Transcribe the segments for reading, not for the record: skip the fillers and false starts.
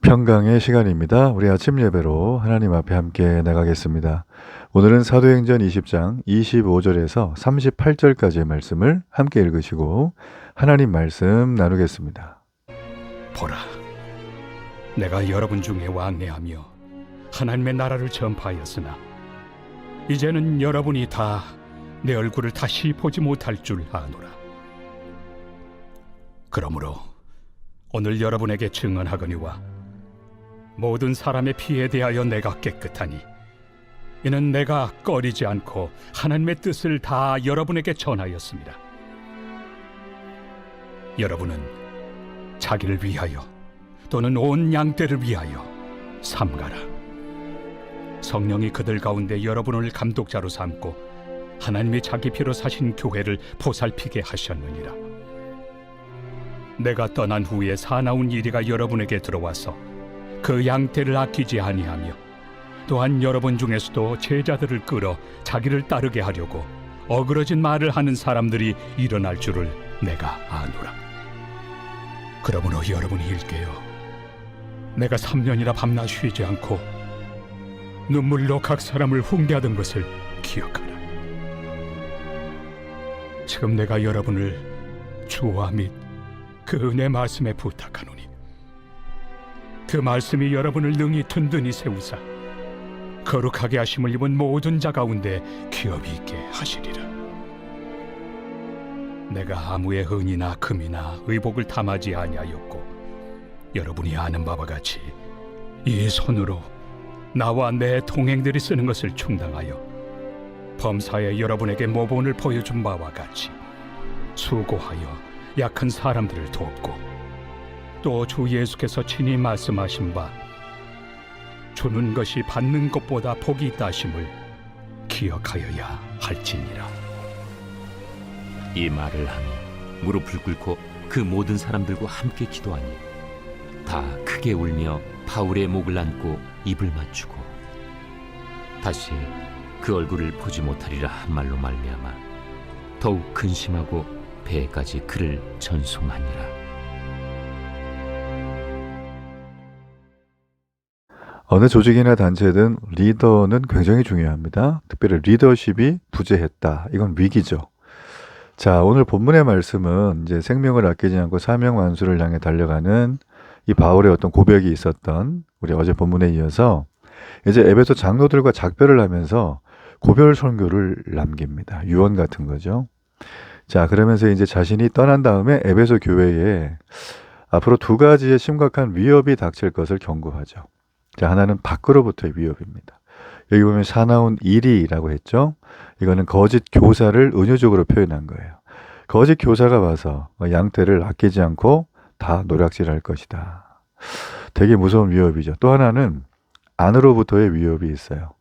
평강의 시간입니다. 우리 아침 예배로 하나님 앞에 함께 나가겠습니다. 오늘은 사도행전 20장 25절에서 38절까지의 말씀을 함께 읽으시고 하나님 말씀 나누겠습니다. 보라, 내가 여러분 중에 왕래하며 하나님의 나라를 전파하였으나 이제는 여러분이 다 내 얼굴을 다시 보지 못할 줄 아노라. 그러므로 오늘 여러분에게 증언하거니와 모든 사람의 피에 대하여 내가 깨끗하니 이는 내가 꺼리지 않고 하나님의 뜻을 다 여러분에게 전하였습니다. 여러분은 자기를 위하여 또는 온 양떼를 위하여 삼가라. 성령이 그들 가운데 여러분을 감독자로 삼고 하나님이 자기 피로 사신 교회를 보살피게 하셨느니라. 내가 떠난 후에 사나운 이리가 여러분에게 들어와서 그 양떼를 아끼지 아니하며 또한 여러분 중에서도 제자들을 끌어 자기를 따르게 하려고 어그러진 말을 하는 사람들이 일어날 줄을 내가 아노라. 그러므로 여러분이 일깨어 내가 3년이나 밤낮 쉬지 않고 눈물로 각 사람을 훈계하던 것을 기억하라. 지금 내가 여러분을 주와 및 그 은혜 말씀에 부탁하노니 그 말씀이 여러분을 능히 든든히 세우사 거룩하게 하심을 입은 모든 자 가운데 기업이 있게 하시리라. 내가 아무의 은이나 금이나 의복을 탐하지 아니하였고 여러분이 아는 바와 같이 이 손으로 나와 내 동행들이 쓰는 것을 충당하여 범사에 여러분에게 모본을 보여준 바와 같이 수고하여 약한 사람들을 돕고 또 주 예수께서 친히 말씀하신 바 주는 것이 받는 것보다 복이 있다 하심을 기억하여야 할지니라. 이 말을 하며 무릎을 꿇고 그 모든 사람들과 함께 기도하니 다 크게 울며 바울의 목을 안고 입을 맞추고 다시 그 얼굴을 보지 못하리라 한 말로 말미암아 더욱 근심하고 배까지 그를 전송하니라. 어느 조직이나 단체든 리더는 굉장히 중요합니다. 특별히 리더십이 부재했다. 이건 위기죠. 자, 오늘 본문의 말씀은 이제 생명을 아끼지 않고 사명 완수를 향해 달려가는 이 바울의 어떤 고백이 있었던 우리 어제 본문에 이어서 이제 에베소 장로들과 작별을 하면서 고별 선교를 남깁니다. 유언 같은 거죠. 자, 그러면서 이제 자신이 떠난 다음에 에베소 교회에 앞으로 두 가지의 심각한 위협이 닥칠 것을 경고하죠. 자, 하나는 밖으로부터의 위협입니다. 여기 보면 사나운 이리라고 했죠. 이거는 거짓 교사를 은유적으로 표현한 거예요. 거짓 교사가 와서 양떼를 아끼지 않고 다 노략질할 것이다. 되게 무서운 위협이죠. 또 하나는 안으로부터의 위협이 있어요.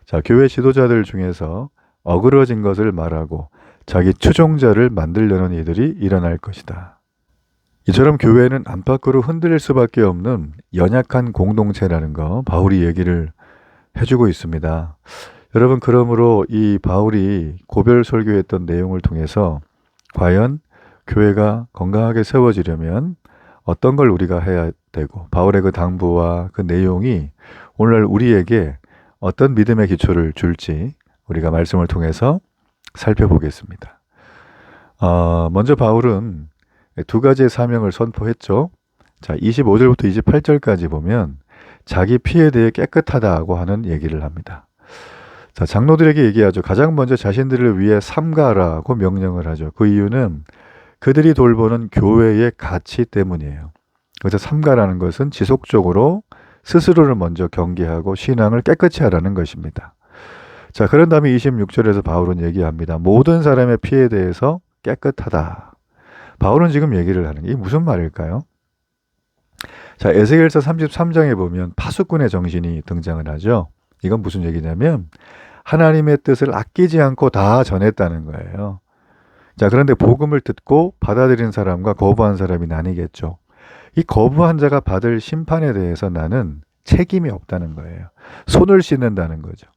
자, 교회 지도자들 중에서 어그러진 것을 말하고 자기 추종자를 만들려는 이들이 일어날 것이다. 이처럼 교회는 안팎으로 흔들릴 수밖에 없는 연약한 공동체라는 거 바울이 얘기를 해주고 있습니다. 여러분, 그러므로 이 바울이 고별 설교했던 내용을 통해서 과연 교회가 건강하게 세워지려면 어떤 걸 우리가 해야 되고 바울의 그 당부와 그 내용이 오늘날 우리에게 어떤 믿음의 기초를 줄지 우리가 말씀을 통해서 살펴보겠습니다. 먼저 바울은 두 가지의 사명을 선포했죠. 자, 25절부터 28절까지 보면 자기 피에 대해 깨끗하다고 하는 얘기를 합니다. 자, 장로들에게 얘기하죠. 가장 먼저 자신들을 위해 삼가라고 명령을 하죠. 그 이유는 그들이 돌보는 교회의 가치 때문이에요. 그래서 삼가라는 것은 지속적으로 스스로를 먼저 경계하고 신앙을 깨끗이 하라는 것입니다. 자, 그런 다음에 26절에서 바울은 얘기합니다. 모든 사람의 피에 대해서 깨끗하다. 바울은 지금 얘기를 하는 게 이게 무슨 말일까요? 자, 에스겔서 33장에 보면 파수꾼의 정신이 등장을 하죠. 이건 무슨 얘기냐면 하나님의 뜻을 아끼지 않고 다 전했다는 거예요. 자, 그런데 복음을 듣고 받아들인 사람과 거부한 사람이 나뉘겠죠. 이 거부한 자가 받을 심판에 대해서 나는 책임이 없다는 거예요. 손을 씻는다는 거죠.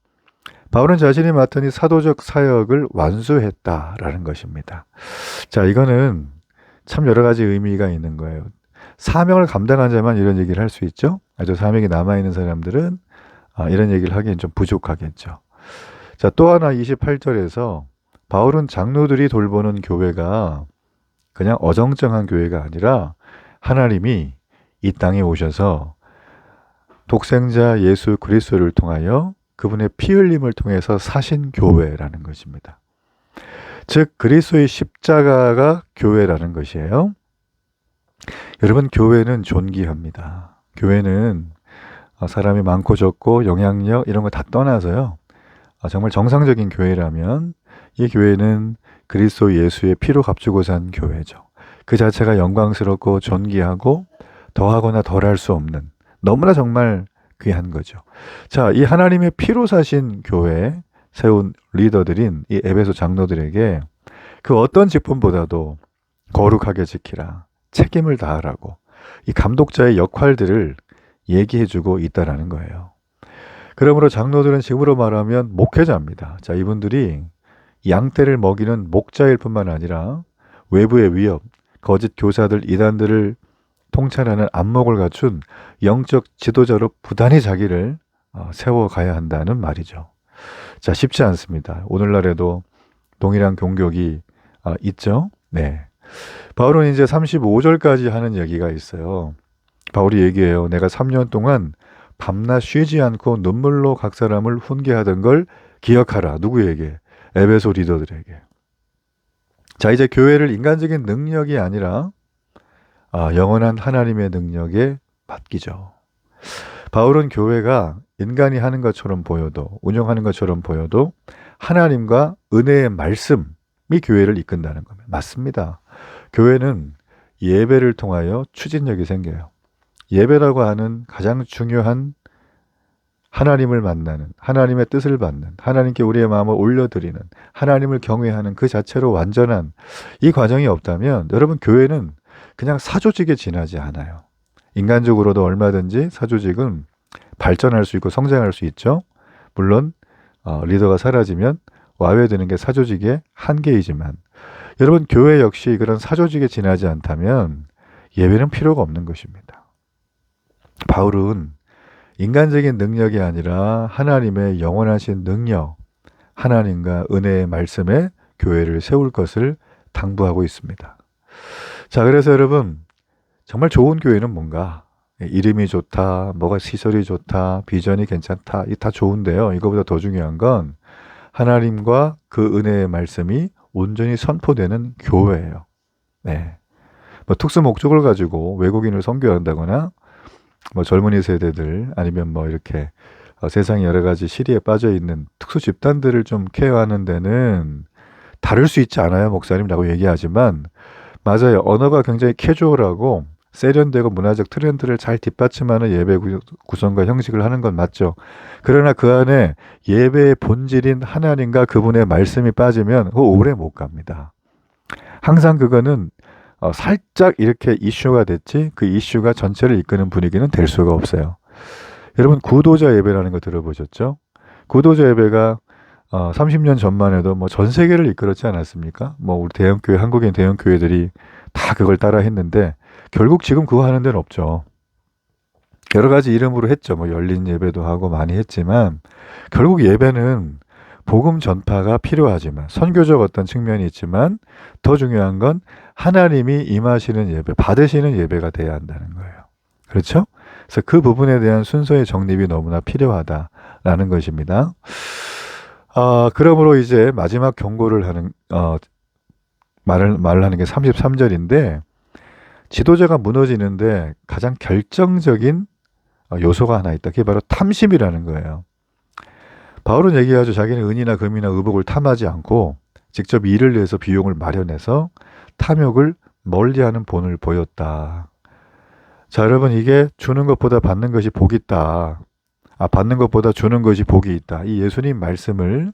바울은 자신이 맡은 이 사도적 사역을 완수했다라는 것입니다. 자, 이거는 참 여러 가지 의미가 있는 거예요. 사명을 감당한 자만 이런 얘기를 할 수 있죠. 아주 사명이 남아있는 사람들은 이런 얘기를 하기엔 좀 부족하겠죠. 자, 또 하나 28절에서 바울은 장로들이 돌보는 교회가 그냥 어정쩡한 교회가 아니라 하나님이 이 땅에 오셔서 독생자 예수 그리스도를 통하여 그분의 피 흘림을 통해서 사신 교회라는 것입니다. 즉 그리스도의 십자가가 교회라는 것이에요. 여러분, 교회는 존귀합니다. 교회는 사람이 많고 적고 영향력 이런 거 다 떠나서요. 정말 정상적인 교회라면 이 교회는 그리스도 예수의 피로 값주고 산 교회죠. 그 자체가 영광스럽고 존귀하고 더하거나 덜할 수 없는 너무나 정말 귀한 거죠. 자, 이 하나님의 피로 사신 교회 세운 리더들인 이 에베소 장로들에게 그 어떤 직분보다도 거룩하게 지키라, 책임을 다하라고 이 감독자의 역할들을 얘기해주고 있다라는 거예요. 그러므로 장로들은 식으로 말하면 목회자입니다. 자, 이분들이 양떼를 먹이는 목자일 뿐만 아니라 외부의 위협, 거짓 교사들, 이단들을 통찰하는 안목을 갖춘 영적 지도자로 부단히 자기를 세워가야 한다는 말이죠. 자, 쉽지 않습니다. 오늘날에도 동일한 공격이 있죠. 네. 바울은 이제 35절까지 하는 얘기가 있어요. 바울이 얘기해요. 내가 3년 동안 밤낮 쉬지 않고 눈물로 각 사람을 훈계하던 걸 기억하라. 누구에게? 에베소 리더들에게. 자, 이제 교회를 인간적인 능력이 아니라 영원한 하나님의 능력에 맡기죠. 바울은 교회가 인간이 하는 것처럼 보여도, 운영하는 것처럼 보여도 하나님과 은혜의 말씀이 교회를 이끈다는 겁니다. 맞습니다. 교회는 예배를 통하여 추진력이 생겨요. 예배라고 하는 가장 중요한 하나님을 만나는, 하나님의 뜻을 받는, 하나님께 우리의 마음을 올려드리는, 하나님을 경외하는 그 자체로 완전한 이 과정이 없다면 여러분, 교회는 그냥 사조직에 지나지 않아요. 인간적으로도 얼마든지 사조직은 발전할 수 있고 성장할 수 있죠. 물론 리더가 사라지면 와해되는 게 사조직의 한계이지만 여러분, 교회 역시 그런 사조직에 지나지 않다면 예배는 필요가 없는 것입니다. 바울은 인간적인 능력이 아니라 하나님의 영원하신 능력, 하나님과 은혜의 말씀에 교회를 세울 것을 당부하고 있습니다. 자, 그래서 여러분, 정말 좋은 교회는 뭔가? 이름이 좋다, 뭐가 시설이 좋다, 비전이 괜찮다, 이 다 좋은데요. 이거보다 더 중요한 건 하나님과 그 은혜의 말씀이 온전히 선포되는 교회예요. 네. 뭐 특수 목적을 가지고 외국인을 선교한다거나 뭐 젊은이 세대들 아니면 뭐 이렇게 세상 여러 가지 시리에 빠져 있는 특수 집단들을 좀 케어하는 데는 다를 수 있지 않아요, 목사님이라고 얘기하지만 맞아요. 언어가 굉장히 캐주얼하고 세련되고 문화적 트렌드를 잘 뒷받침하는 예배 구성과 형식을 하는 건 맞죠. 그러나 그 안에 예배의 본질인 하나님과 그분의 말씀이 빠지면 오래 못 갑니다. 항상 그거는 살짝 이렇게 이슈가 됐지 그 이슈가 전체를 이끄는 분위기는 될 수가 없어요. 여러분, 구도자 예배라는 거 들어보셨죠? 구도자 예배가 30년 전만 해도 뭐 전 세계를 이끌었지 않았습니까? 뭐 우리 대형교회, 한국인 대형교회들이 다 그걸 따라 했는데 결국 지금 그거 하는 데는 없죠. 여러 가지 이름으로 했죠. 뭐 열린 예배도 하고 많이 했지만 결국 예배는 복음 전파가 필요하지만 선교적 어떤 측면이 있지만 더 중요한 건 하나님이 임하시는 예배, 받으시는 예배가 돼야 한다는 거예요. 그렇죠? 그래서 그 부분에 대한 순서의 정립이 너무나 필요하다라는 것입니다. 그러므로 이제 마지막 경고를 하는 말을 하는 게 33절인데 지도자가 무너지는데 가장 결정적인 요소가 하나 있다. 그게 바로 탐심이라는 거예요. 바울은 얘기하죠. 자기는 은이나 금이나 의복을 탐하지 않고 직접 일을 위해서 비용을 마련해서 탐욕을 멀리하는 본을 보였다. 자, 여러분, 이게 주는 것보다 받는 것이 복이 있다. 받는 것보다 주는 것이 복이 있다. 이 예수님 말씀을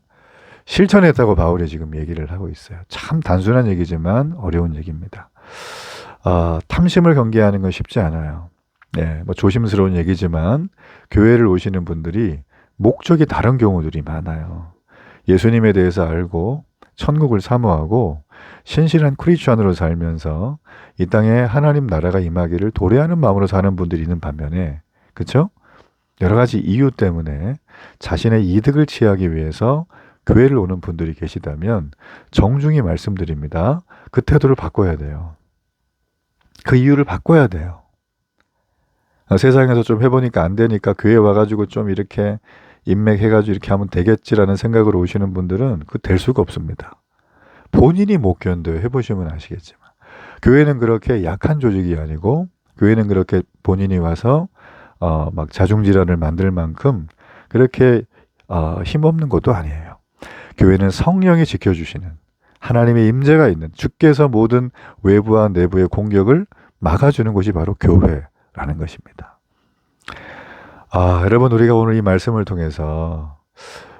실천했다고 바울이 지금 얘기를 하고 있어요. 참 단순한 얘기지만 어려운 얘기입니다. 탐심을 경계하는 건 쉽지 않아요. 네, 뭐 조심스러운 얘기지만 교회를 오시는 분들이 목적이 다른 경우들이 많아요. 예수님에 대해서 알고 천국을 사모하고 신실한 크리스천으로 살면서 이 땅에 하나님 나라가 임하기를 도래하는 마음으로 사는 분들이 있는 반면에, 그렇죠? 여러 가지 이유 때문에 자신의 이득을 취하기 위해서 교회를 오는 분들이 계시다면 정중히 말씀드립니다. 그 태도를 바꿔야 돼요. 그 이유를 바꿔야 돼요. 세상에서 좀 해보니까 안 되니까 교회 와가지고 좀 이렇게 인맥해가지고 이렇게 하면 되겠지라는 생각으로 오시는 분들은 그 될 수가 없습니다. 본인이 못 견뎌요. 해보시면 아시겠지만. 교회는 그렇게 약한 조직이 아니고, 교회는 그렇게 본인이 와서 막 자중질환을 만들 만큼 그렇게 힘없는 것도 아니에요. 교회는 성령이 지켜주시는 하나님의 임재가 있는, 주께서 모든 외부와 내부의 공격을 막아주는 곳이 바로 교회라는 것입니다. 여러분, 우리가 오늘 이 말씀을 통해서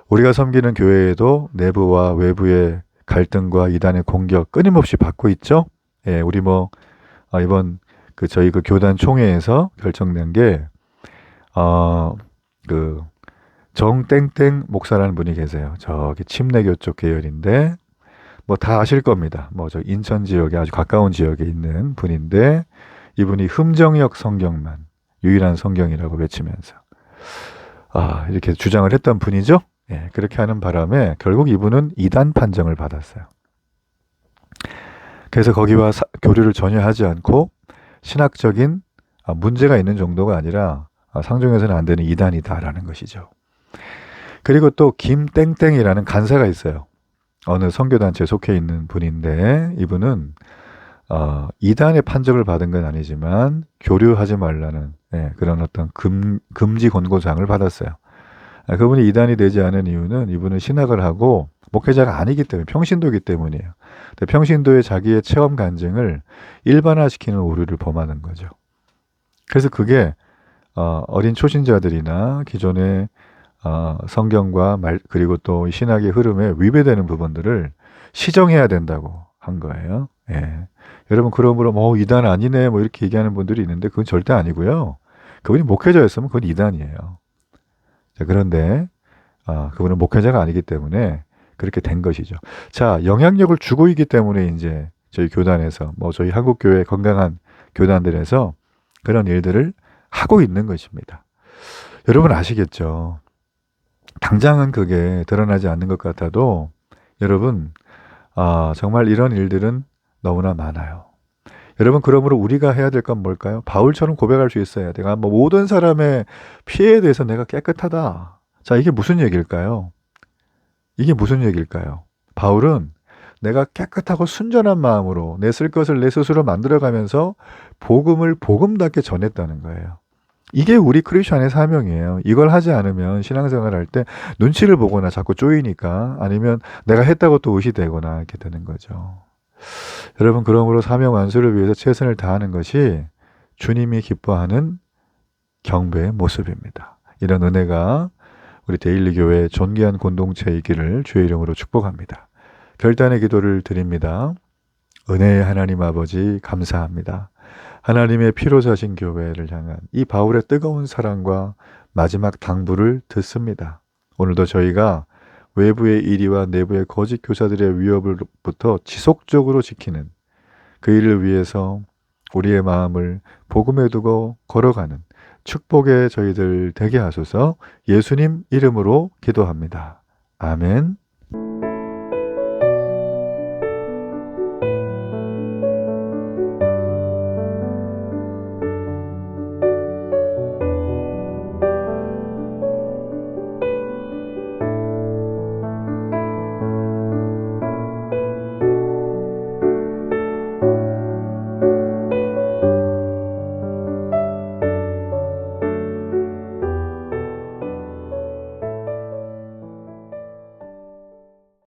우리가 섬기는 교회에도 내부와 외부의 갈등과 이단의 공격 끊임없이 받고 있죠. 예, 우리 이번 저희 교단 총회에서 결정된 게 정땡땡 목사라는 분이 계세요. 저기 침례교 쪽 계열인데 다 아실 겁니다. 저 인천 지역에 아주 가까운 지역에 있는 분인데, 이분이 흠정역 성경만 유일한 성경이라고 외치면서 이렇게 주장을 했던 분이죠. 예, 그렇게 하는 바람에 결국 이분은 이단 판정을 받았어요. 그래서 거기와 교류를 전혀 하지 않고 신학적인 문제가 있는 정도가 아니라 상종해서는 안 되는 이단이다라는 것이죠. 그리고 또 김땡땡이라는 간사가 있어요. 어느 선교단체에 속해 있는 분인데, 이분은 이단의 판정을 받은 건 아니지만 교류하지 말라는 그런 어떤 금지 권고장을 받았어요. 그분이 이단이 되지 않은 이유는 이분은 신학을 하고 목회자가 아니기 때문에, 평신도이기 때문이에요. 평신도의 자기의 체험 간증을 일반화시키는 오류를 범하는 거죠. 그래서 그게 어린 초신자들이나 기존의 성경과 그리고 또 신학의 흐름에 위배되는 부분들을 시정해야 된다고 한 거예요. 예. 여러분, 그러므로 이단 아니네 이렇게 얘기하는 분들이 있는데 그건 절대 아니고요. 그분이 목회자였으면 그건 이단이에요. 자, 그런데 그분은 목회자가 아니기 때문에 그렇게 된 것이죠. 자, 영향력을 주고 있기 때문에 이제 저희 교단에서 저희 한국교회 건강한 교단들에서 그런 일들을 하고 있는 것입니다. 여러분 아시겠죠? 당장은 그게 드러나지 않는 것 같아도 여러분 정말 이런 일들은 너무나 많아요. 여러분, 그러므로 우리가 해야 될 건 뭘까요? 바울처럼 고백할 수 있어야 돼요. 모든 사람의 피해에 대해서 내가 깨끗하다. 자, 이게 무슨 얘기일까요? 이게 무슨 얘기일까요? 바울은 내가 깨끗하고 순전한 마음으로 내 쓸 것을 내 스스로 만들어가면서 복음을 복음답게 전했다는 거예요. 이게 우리 크리스천의 사명이에요. 이걸 하지 않으면 신앙생활 할 때 눈치를 보거나 자꾸 쪼이니까, 아니면 내가 했다고 또 의시되거나 이렇게 되는 거죠. 여러분, 그러므로 사명 완수를 위해서 최선을 다하는 것이 주님이 기뻐하는 경배의 모습입니다. 이런 은혜가 우리 데일리 교회 존귀한 공동체에 있기를 주의 이름으로 축복합니다. 결단의 기도를 드립니다. 은혜의 하나님 아버지, 감사합니다. 하나님의 피로 사신 교회를 향한 이 바울의 뜨거운 사랑과 마지막 당부를 듣습니다. 오늘도 저희가 외부의 이리와 내부의 거짓 교사들의 위협으로부터 지속적으로 지키는 그 일을 위해서 우리의 마음을 복음에 두고 걸어가는 축복의 저희들 되게 하소서. 예수님 이름으로 기도합니다. 아멘.